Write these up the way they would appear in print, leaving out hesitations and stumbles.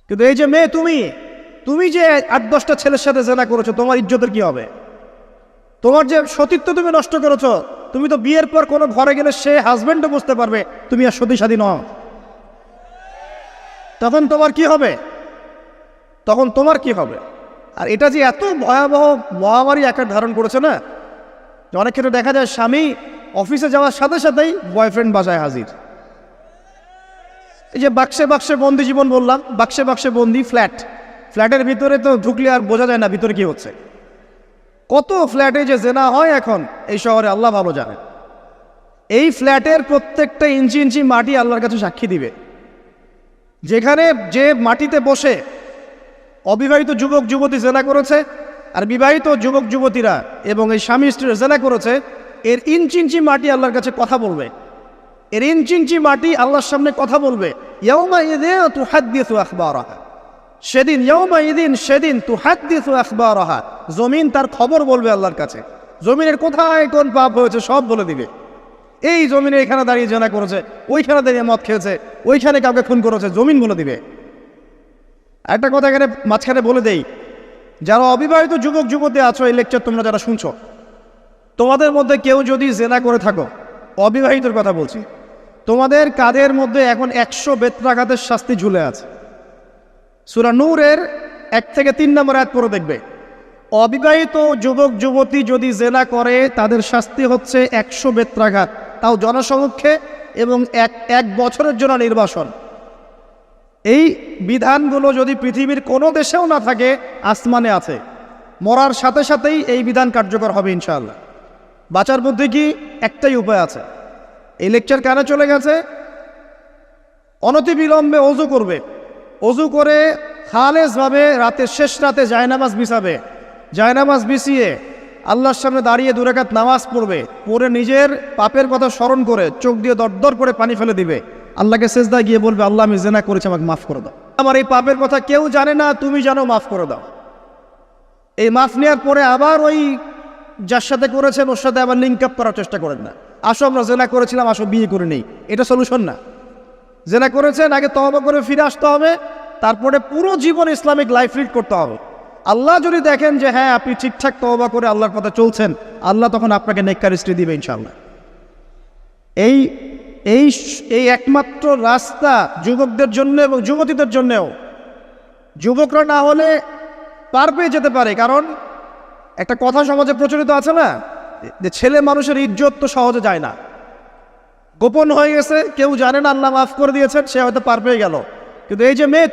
কিন্তু এই যে মেয়ে, তুমি যে 8-10টা ছেলের সাথে জেনা করেছো, তোমার ইজ্জতের কি হবে? তোমার যে সতীত্ব তুমি নষ্ট করেছো। তুমি তো বিয়ের পর কোনো ঘরে গেলে সে হাজবেন্ডও বুঝতে পারবে তুমি আর সতী সাথী নও। তখন তোমার কি হবে? আর এটা যে এত ভয়াবহ মহামারী আকার ধারণ করেছে না, যে অনেক ক্ষেত্রে দেখা যায় স্বামী অফিসে যাওয়ার সাথে সাথেই বয়ফ্রেন্ড বাসায় হাজির। এই যে বাক্সে বাক্সে বন্দি জীবন বললাম, বাক্সে বাক্সে বন্দি ফ্ল্যাটের ভিতরে তো ঢুকলে আর বোঝা যায় না ভিতরে কি হচ্ছে। কত ফ্ল্যাটে যে জেনা হয় এখন এই শহরে, আল্লাহ ভালো জানেন। এই ফ্ল্যাটের প্রত্যেকটা ইঞ্চি ইঞ্চি মাটি আল্লাহর কাছে সাক্ষী দিবে। যেখানে যে মাটিতে বসে অবিবাহিত যুবক যুবতী জেনা করেছে আর বিবাহিত যুবক যুবতীরা এবং এই স্বামী স্ত্রীরা জেনা করেছে, এর ইঞ্চি ইঞ্চি মাটি আল্লাহর কাছে কথা বলবে। এর ইঞ্চি ইঞ্চি মাটি আল্লাহর সামনে কথা বলবে। ইয়াউমাইযিন তুহাদ্দিসু আখবারাহা, সেদিন তুহাদ্দিসু আখবারাহা, জমিন তার খবর বলবে আল্লাহর কাছে। জমিনের কোথায় কোন পাপ হয়েছে সব বলে দিবে। এই জমিনে এখানে দাঁড়িয়ে জেনা করেছে, ওইখানে দাঁড়িয়ে মদ খেয়েছে, ওইখানে কাউকে খুন করেছে, জমিন বলে দিবে। একটা কথা এখানে মাঝখানে বলে দেই, যারা অবিবাহিত যুবক যুবতী আছো, এই লেকচার তোমরা যারা শুনছো, তোমাদের মধ্যে কেউ যদি জেনা করে থাকো, অবিবাহিতর কথা বলছি, তোমাদের কাঁধের মধ্যে এখন 100 বেত্রাঘাতের শাস্তি ঝুলে আছে। সূরা নূরের 1 থেকে 3 নম্বর আয়াত পড়ে দেখবে, অবিবাহিত যুবক যুবতী যদি জেনা করে তাদের শাস্তি হচ্ছে 100 বেত্রাঘাত, তাও জনসমক্ষে, এবং এক বছরের জন্য নির্বাসন। এই বিধানগুলো যদি পৃথিবীর কোনো দেশেও না থাকে, আসমানে আছে। মরার সাথে সাথেই এই বিধান কার্যকর হবে ইনশাআল্লাহ। বাঁচার মধ্যে কি একটাই উপায় আছে। এই লেকচার কানে চলে গেছে, অনতিবিলম্বে অজু করবে। অজু করে খালেসভাবে রাতের শেষ রাতে জায়নামাজ বিছাবে। জায়নামাজ বিছিয়ে আল্লাহর সামনে দাঁড়িয়ে 2 রাকাত নামাজ পড়বে। পড়ে নিজের পাপের কথা স্মরণ করে চোখ দিয়ে দরদর করে পানি ফেলে দিবে। আল্লাহকে সেজদায় গিয়ে বলবে, আল্লাহ আমি জেনা করেছি, আমাকে মাফ করে দাও। আমার এই পাপের কথা কেউ জানে না, তুমি জানো, মাফ করে দাও। এই মাফ নেওয়ার পরে আবার ওই যার সাথে করেছেন ওর সাথে আবার লিঙ্ক আপ করার চেষ্টা করেন না। আসো আমরা জেনা করেছিলাম, আসো বিয়ে করে নেই, এটা সলিউশন না। জেনা করেছেন, আগে তওবা করে ফিরে আসতে হবে, তারপরে পুরো জীবন ইসলামিক লাইফ লিড করতে হবে। আল্লাহ যদি দেখেন যে হ্যাঁ আপনি ঠিকঠাক তওবা করে আল্লাহর পথে চলছেন, আল্লাহ তখন আপনাকে নেককার স্ত্রী দিবে ইনশাআল্লাহ। এই এই এই একমাত্র রাস্তা যুবকদের জন্য এবং যুবতীদের জন্যও। যুবকরা না হলে পার পেয়ে যেতে পারে, কারণ একটা কথা সমাজে প্রচলিত আছে না, যে ছেলে মানুষের ইজ্জত তো সহজে যায় না, গোপন হয়ে গেছে, কেউ জানে না, আল্লাহ মাফ করে দিয়েছেন, সে হয়তো পার পেয়ে গেল। কিন্তু এই যে মেয়ে,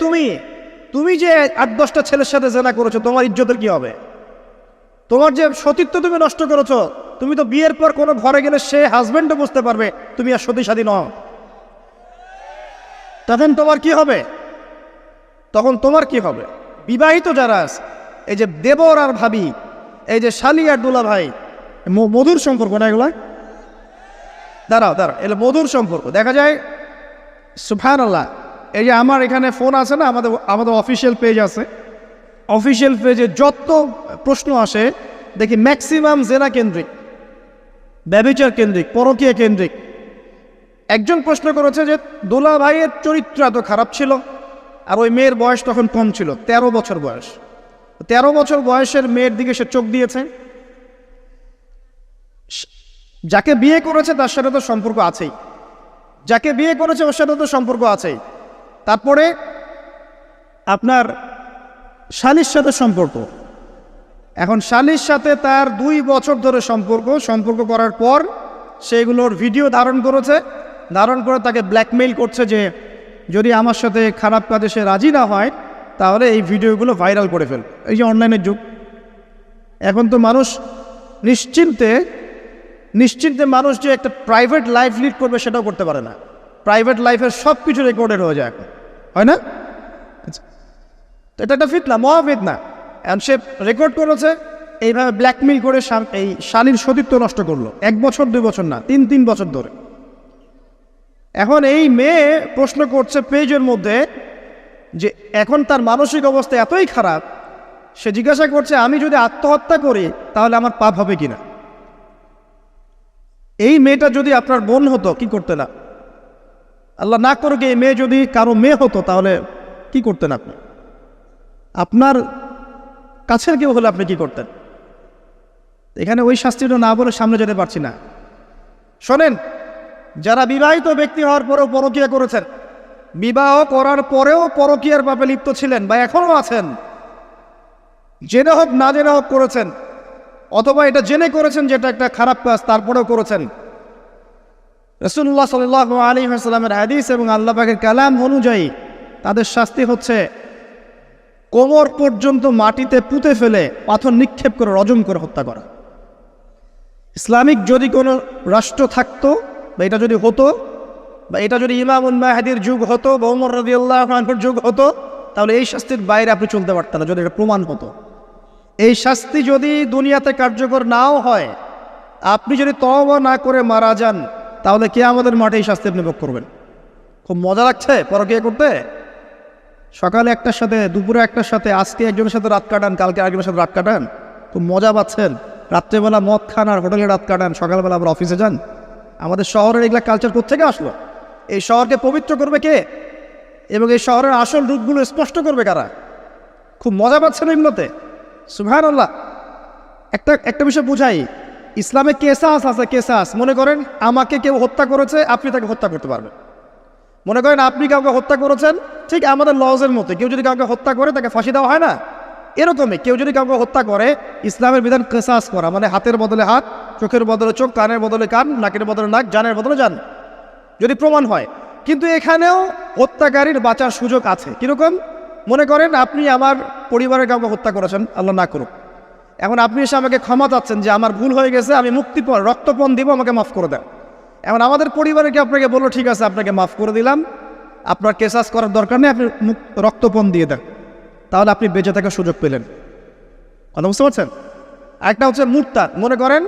তুমি যে 8-10টা ছেলের সাথে জেনা করেছো, তোমার ইজ্জতের কি হবে? তোমার যে সতীত্ব তুমি নষ্ট করেছো। তুমি তো বিয়ের পর কোনো ঘরে গেলে সে হাজবেন্ডও বুঝতে পারবে তুমি আর সতী সাথী নও। তখন তোমার কি হবে? বিবাহিত যারা আছে, এই যে দেবর আর ভাবি, এই যে শালি আর দুলা ভাই, মধুর সম্পর্ক না এগুলা? দাঁড়াও, এগুলো মধুর সম্পর্ক। দেখা যায় সুবহানাল্লাহ, এই যে আমার এখানে ফোন আছে না, আমাদের অফিসিয়াল পেজ আছে, অফিসিয়াল পেজে যত প্রশ্ন আসে দেখি ম্যাক্সিমাম জেনা কেন্দ্রিক, ব্যভিচার কেন্দ্রিক, পরকীয়া কেন্দ্রিক। একজন প্রশ্ন করেছে যে দোলা ভাইয়ের চরিত্র এত খারাপ ছিল, আর ওই মেয়ের বয়স তখন কম ছিল, 13 বছর বয়স। 13 বছর বয়সের মেয়ের দিকে সে চোখ দিয়েছে। যাকে বিয়ে করেছে তার সাথে তো সম্পর্ক আছেই, যাকে বিয়ে করেছে ওর সাথে তো সম্পর্ক আছেই। তারপরে আপনার শালির সাথে সম্পর্ক। এখন শালির সাথে তার 2 বছর ধরে সম্পর্ক করার পর সেগুলোর ভিডিও ধারণ করে তাকে ব্ল্যাকমেইল করছে যে যদি আমার সাথে খারাপ কাজে সে রাজি না হয় তাহলে এই ভিডিওগুলো ভাইরাল করে ফেল। এই যে অনলাইনের যুগ, এখন তো মানুষ নিশ্চিন্তে মানুষ যে একটা প্রাইভেট লাইফ লিড করবে সেটাও করতে পারে না। প্রাইভেট লাইফের সব কিছু রেকর্ডেড হয়ে যায় এখন, হয় না? তো এটা একটা ফিতনা, মহাফিতনা। এখন সে রেকর্ড করেছে, এইভাবে ব্ল্যাকমেইল করে এই শালীর সতীত্ব নষ্ট করলো। 1 বছর 2 বছর না, 3 বছর ধরে। এখন এই মেয়ে প্রশ্ন করছে পেজের মধ্যে যে এখন তার মানসিক অবস্থা এতই খারাপ, সে জিজ্ঞাসা করছে আমি যদি আত্মহত্যা করি তাহলে আমার পাপ হবে কিনা। এই মেয়েটা যদি আপনার বোন হতো কি করতে না, আল্লাহ না করুক, এই মেয়ে যদি কারো মেয়ে হতো তাহলে কি করতেন আপনি? আপনার কাছের কেউ হলে আপনি কি করতেন? এখানে ওই শাস্তিটা না বলে সামনে যেতে পারছি না। শোনেন, যারা বিবাহিত ব্যক্তি হওয়ার পরেও পরকীয়া করেছেন, বিবাহ করার পরেও পরকীয়ার পাপে লিপ্ত ছিলেন বা এখনও আছেন, জেনে হোক না জেনে হোক করেছেন, অথবা এটা জেনে করেছেন যেটা একটা খারাপ কাজ তারপরেও করেছেন, রাসূলুল্লাহ সাল্লাল্লাহু আলাইহি ওয়াসাল্লামের হাদিস এবং আল্লাহ পাকের কালাম অনুযায়ী তাদের শাস্তি হচ্ছে কোমর পর্যন্ত মাটিতে পুঁতে ফেলে পাথর নিক্ষেপ করে রজম করে হত্যা করা। ইসলামিক যদি কোনো রাষ্ট্র থাকতো বা এটা যদি হতো, বা এটা যদি ইমামুল মাহদির যুগ হতো বা ওমর রাদিয়াল্লাহু আনহুর যুগ হতো, তাহলে এই শাস্তির বাইরে আপনি চলতে পারতেন না যদি এটা প্রমাণ হতো। এই শাস্তি যদি দুনিয়াতে কার্যকর নাও হয়, আপনি যদি তওবা না করে মারা যান, তাহলে কিয়ামতের মাঠে এই শাস্তি আপনি ভোগ করবেন। খুব মজা লাগছে পরকীয়া করতে। সকালে একটার সাথে, দুপুরে একটার সাথে, আজকে একজনের সাথে রাত কাটান, কালকে আরেকজনের সাথে রাত কাটান, খুব মজা পাচ্ছেন। রাত্রেবেলা মদ খান আর হোটেলে রাত কাটান, সকালবেলা আবার অফিসে যান। আমাদের শহরের এগুলা কালচার কোত্থেকে আসলো? এই শহরকে পবিত্র করবে কে এবং এই শহরের আসল রূপগুলো স্পষ্ট করবে কারা? খুব মজা পাচ্ছেন এগুলোতে। সুবহানাল্লাহ। একটা বিষয় বুঝাই, ইসলামে কেসাস আছে, কেসাস। মনে করেন আমাকে কেউ হত্যা করেছে, আপনি তাকে হত্যা করতে পারবেন। মনে করেন আপনি কাউকে হত্যা করেছেন, ঠিক আমাদের লজের মতো কেউ যদি কাউকে হত্যা করে তাকে ফাঁসি দেওয়া হয় না, এরকমই কেউ যদি কাউকে হত্যা করে, ইসলামের বিধান কেসাস করা, মানে হাতের বদলে হাত, চোখের বদলে চোখ, কানের বদলে কান, নাকের বদলে নাক, জানের বদলে জান, যদি প্রমাণ হয়। কিন্তু এখানেও হত্যাকারীর বাঁচার সুযোগ আছে। কীরকম? মনে করেন আপনি আমার পরিবারের কাউকে হত্যা করেছেন, আল্লাহ না করুক। এখন আপনি এসে আমাকে ক্ষমা চাচ্ছেন যে আমার ভুল হয়ে গেছে, আমি মুক্তিপণ, রক্তপণ দিব, আমাকে মাফ করে দেন। এখন আমাদের পরিবারকে আপনাকে বললো ঠিক আছে আপনাকে মাফ করে দিলাম, আপনার কেসাস করার দরকার নেই, আপনি রক্তপণ দিয়ে দেন, তাহলে আপনি বেঁচে থাকার সুযোগ পেলেন। কথা বুঝতে পারছেন? একটা হচ্ছে মুরতাদ। মনে করেন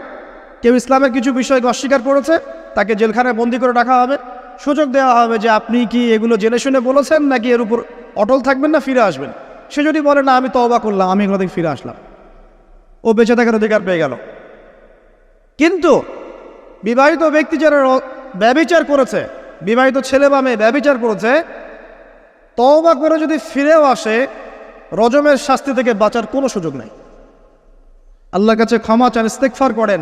কেউ ইসলামের কিছু বিষয়কে অস্বীকার করেছে, তাকে জেলখানায় বন্দি করে রাখা হবে, সুযোগ দেওয়া হবে যে আপনি কি এগুলো জেনে শুনে বলেছেন নাকি এর উপর অটল থাকবেন না ফিরে আসবেন। সে যদি বলে না আমি তওবা করলাম, আমি এগুলো থেকে ফিরে আসলাম, ও বেঁচে থাকার অধিকার পেয়ে গেল। কিন্তু বিবাহিত ব্যক্তি যারা ব্যভিচার করেছে, বিবাহিত ছেলে বা মেয়ে ব্যভিচার করেছে, তওবা করে যদি ফিরেও আসে, রজমের শাস্তি থেকে বাঁচার কোনো সুযোগ নেই। আল্লাহর কাছে ক্ষমা চান, ইস্তেগফার করেন।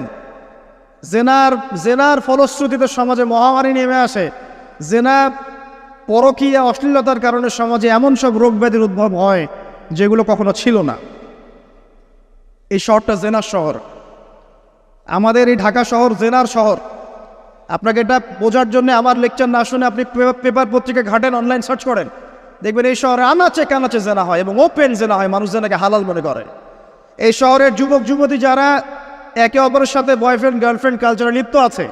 জেনার ফলশ্রুতিতে সমাজে মহামারী নেমে আসে। জেনা, পরকীয়া, অশ্লীলতার কারণে সমাজে এমন সব রোগ ব্যাধির উদ্ভব হয় যেগুলো কখনো ছিল না। এই শহরটা জেনার শহর। আমাদের এই ঢাকা শহর জেনার শহর। আপনাকে এটা বোঝার জন্য আমার লেকচার না শুনে আপনি পেপার পত্রিকা ঘাটেন, অনলাইন সার্চ করেন, দেখবেন এই শহরে আনাচে কানাচে জেনা হয় এবং ওপেন জেনা হয়, মানুষ জেনাকে হালাল মনে করে। এই শহরের যুবক যুবতী যারা একে অপরের সাথে বয়ফ্রেন্ড গার্লফ্রেন্ড কালচারে লিপ্ত আছে,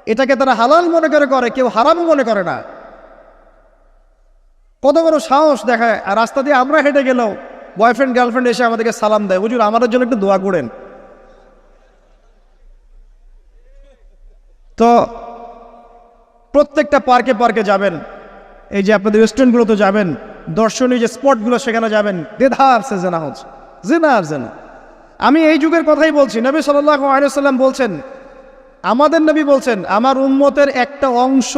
এটাকে তারা হালাল মনে করে, কেউ হারামও মনে করে না। কত বড় সাহস দেখায়। আর রাস্তা দিয়ে আমরা হেঁটে গেলেও বয়ফ্রেন্ড গার্লফ্রেন্ড এসে আমাদেরকে সালাম দেয়, হুজুর আমাদের জন্য একটু দোয়া করেন। তো প্রত্যেকটা পার্কে পার্কে যাবেন, এই যে আপনাদের রেস্টুরেন্টগুলোতে যাবেন, দর্শনীয় যে স্পটগুলো সেখানে যাবেন, দেধার সে জেনা হচ্ছে, জেনা আর জেনা। আমি এই যুগের কথাই বলছি। নবী সাল্লাল্লাহু আলাইহি ওয়াসাল্লাম বলছেন, আমাদের নবী বলছেন, আমার উম্মতের একটা অংশ,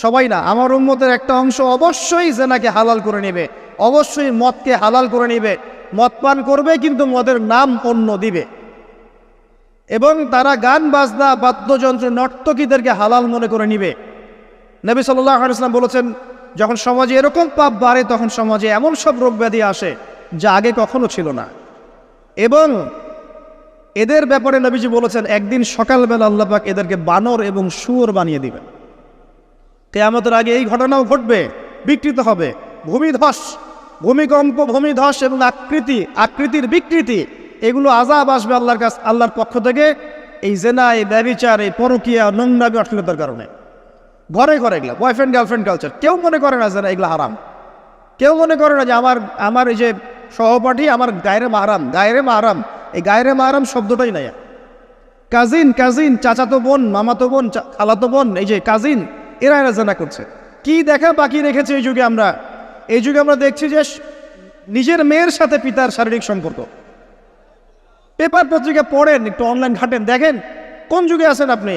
সবাই না, আমার উম্মতের একটা অংশ অবশ্যই জেনাকে হালাল করে নেবে, অবশ্যই মদকে হালাল করে নেবে, মদ পান করবে কিন্তু মদের নাম অন্য দিবে, এবং তারা গান বাজনা বাদ্যযন্ত্র নর্তকীদেরকে হালাল মনে করে নিবে। নবী সাল্লাল্লাহু আলাইহি ওয়াসাল্লাম বলেছেন, যখন সমাজে এরকম পাপ বাড়ে তখন সমাজে এমন সব রোগ ব্যাধি আসে যা আগে কখনো ছিল না। এবং এদের ব্যাপারে নবীজি বলেছেন, একদিন সকালবেলা আল্লাহ পাক এদেরকে বানর এবং শুয়োর বানিয়ে দিবেন। কিয়ামতের আগে এই ঘটনাও ঘটবে, বিকৃত হবে। ভূমিধস, ভূমিকম্প, ভূমিধস এবং আকৃতির বিকৃতি, এগুলো আযাব আসবে আল্লাহর পক্ষ থেকে, এই জেনা, এই ব্যভিচার, এই পরকীয়া, নোংরামি, অশ্লীলতার কারণে। ঘরে ঘরে এগুলা বয়ফ্রেন্ড গার্লফ্রেন্ড কালচার। কেউ মনে করে না যে এগুলো হারাম, কেউ মনে করে না যে আমার এই যে সহপাঠী আমার গায়রে মাহরাম। এই গায়রে মাহরাম শব্দটাই নাই। কাজিন, চাচাতো বোন, মামাতো বোন, খালাতো বোন, এই যে কাজিন, এরা জেনা করছে। কি দেখা বাকি রেখেছে এই যুগে আমরা দেখছি যে নিজের মেয়ের সাথে পিতার শারীরিক সম্পর্ক। পেপার পত্রিকা পড়েন, একটু অনলাইন ঘাটেন, দেখেন কোন যুগে আছেন আপনি।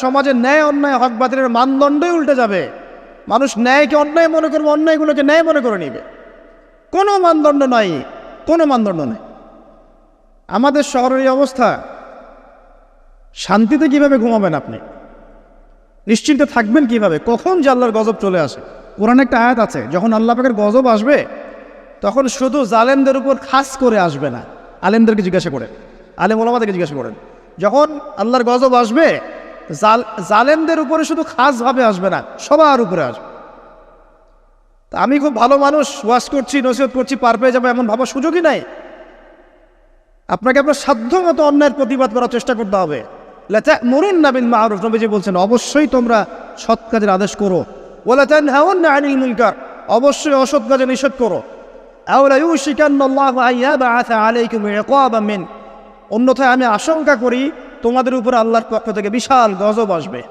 সমাজের ন্যায় অন্যায় হক বাতিলের মানদণ্ডই উল্টে যাবে। মানুষ ন্যায়কে অন্যায় মনে করবে, অন্যায়গুলোকে ন্যায় মনে করে নিবে। কোনো মানদণ্ড নাই, কোনো মানদণ্ড নেই। আমাদের শহরের এই অবস্থা, শান্তিতে কিভাবে ঘুমাবেন আপনি? নিশ্চিন্তে থাকবেন কিভাবে? কখন যে আল্লাহর গজব চলে আসে। কোরআনে একটা আয়াত আছে, যখন আল্লাহ পাকের গজব আসবে তখন শুধু জালেমদের উপর খাস করে আসবে না। আলেমদেরকে জিজ্ঞাসা করেন, আলেম ওলামাদেরকে জিজ্ঞাসা করেন, যখন আল্লাহর গজব আসবে জালেমদের উপরে শুধু খাসভাবে আসবে না, সবার উপরে আসবে। তা আমি খুব ভালো মানুষ, ওয়াজ করছি, নসিহত করছি, পার পেয়ে যাবো এমন ভাবার সুযোগই নাই। আপনাকে আপনার সাধ্য মতো অন্যায়ের প্রতিবাদ করার চেষ্টা করতে হবে। লাতা'মুরুন্না বিল মা'রুফ, নবীজি বলছেন অবশ্যই তোমরা সৎ কাজের আদেশ করো। ওয়ালা তানহাউন্না আনিল মুনকার, অবশ্যই অসৎ কাজে নিষেধ করো। আও লা ইউশিকান্নাল্লাহু আন ইয়াবআসা আলাইকুম ইকাবাম মিন, অন্যথায় আমি আশঙ্কা করি তোমাদের উপরে আল্লাহর পক্ষ থেকে বিশাল গজব আসবে।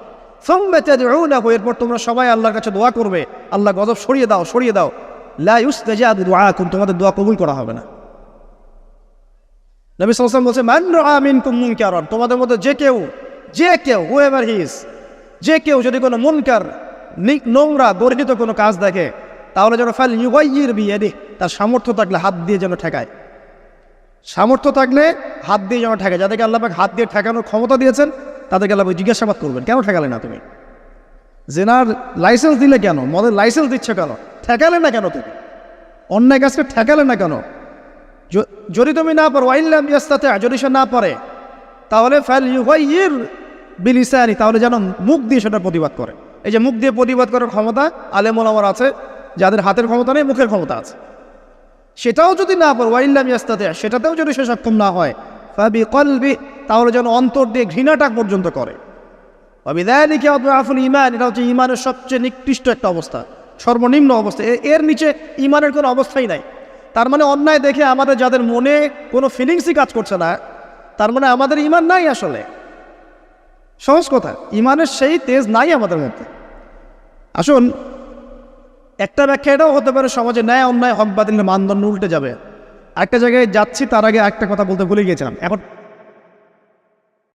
সুম্মা তাদউনাহু, এরপর তোমরা সবাই আল্লাহর কাছে দোয়া করবে, আল্লাহ গজব সরিয়ে দাও, সরিয়ে দাও। লা ইউস্তাজাবু দুআকুম, তোমাদের দোয়া কবুল করা হবে না। নবী সাল্লাল্লাহু আলাইহি ওয়াসাল্লাম বলছে, মান রাআ মিনকুম মুনকারান, তোমাদের মধ্যে যে কেউ হুএভার হি ইজ, যে কেউ যদি কোনো মুনকার, নোংরা গর্হিত কোনো কাজ দেখে, তাহলে যেন ফাল ইউগাইয়ির বিয়াদিহি, তার সামর্থ্য থাকলে হাত দিয়ে যেন ঠেকায়। সামর্থ্য থাকলে হাত দিয়ে যেন ঠেকায়। যাদেরকে আল্লাহ পাক হাত দিয়ে ঠেকানোর ক্ষমতা দিয়েছেন তাদেরকে আল্লাহ পাক জিজ্ঞাসাবাদ করবেন, কেন ঠেকালে না তুমি? জেনার লাইসেন্স দিলে কেন? মদের লাইসেন্স দিচ্ছে কেন? ঠেকালে না কেন তুমি? অন্যায় কাজকে ঠেকালে না কেন? যদি তুমি না পারো, ওয়াইল্লাম ইয়াস্তাতি, যদি সে না পারে, তাহলে ফাল ইউগাইয়ির বিলিসানি, তাহলে যেন মুখ দিয়ে সেটা প্রতিবাদ করে। এই যে মুখ দিয়ে প্রতিবাদ করার ক্ষমতা আলেম ওলামার আছে, যাদের হাতের ক্ষমতা নেই, মুখের ক্ষমতা আছে। সেটাও যদি না পারো, ওয়াইল্লাম ইয়াস্তাতি, সেটাতেও যদি সে সক্ষম না হয়, ফাবিকলবি, তাহলে যেন অন্তর দিয়ে ঘৃণাটা পর্যন্ত করে। ওয়াবিযালিকা আদআফুল ঈমান, এটা হচ্ছে ঈমানের সবচেয়ে নিকৃষ্ট একটা অবস্থা, সর্বনিম্ন অবস্থা। এর নিচে ঈমানের কোনো অবস্থাই নাই। তার মানে অন্যায় দেখে আমাদের যাদের মনে কোনো ফিলিংসই কাজ করছে না, তার মানে আমাদের ঈমান নাই আসলে। সহজ কথা, ঈমানের সেই তেজ নাই আমাদের মধ্যে। আসুন, একটা ব্যাখ্যা এটাও হতে পারে সমাজে ন্যায় অন্যায় হক বাতিলের মানদণ্ড উল্টে যাবে। একটা জায়গায় যাচ্ছি, তার আগে একটা কথা বলতে ভুলে গিয়েছিলাম। এখন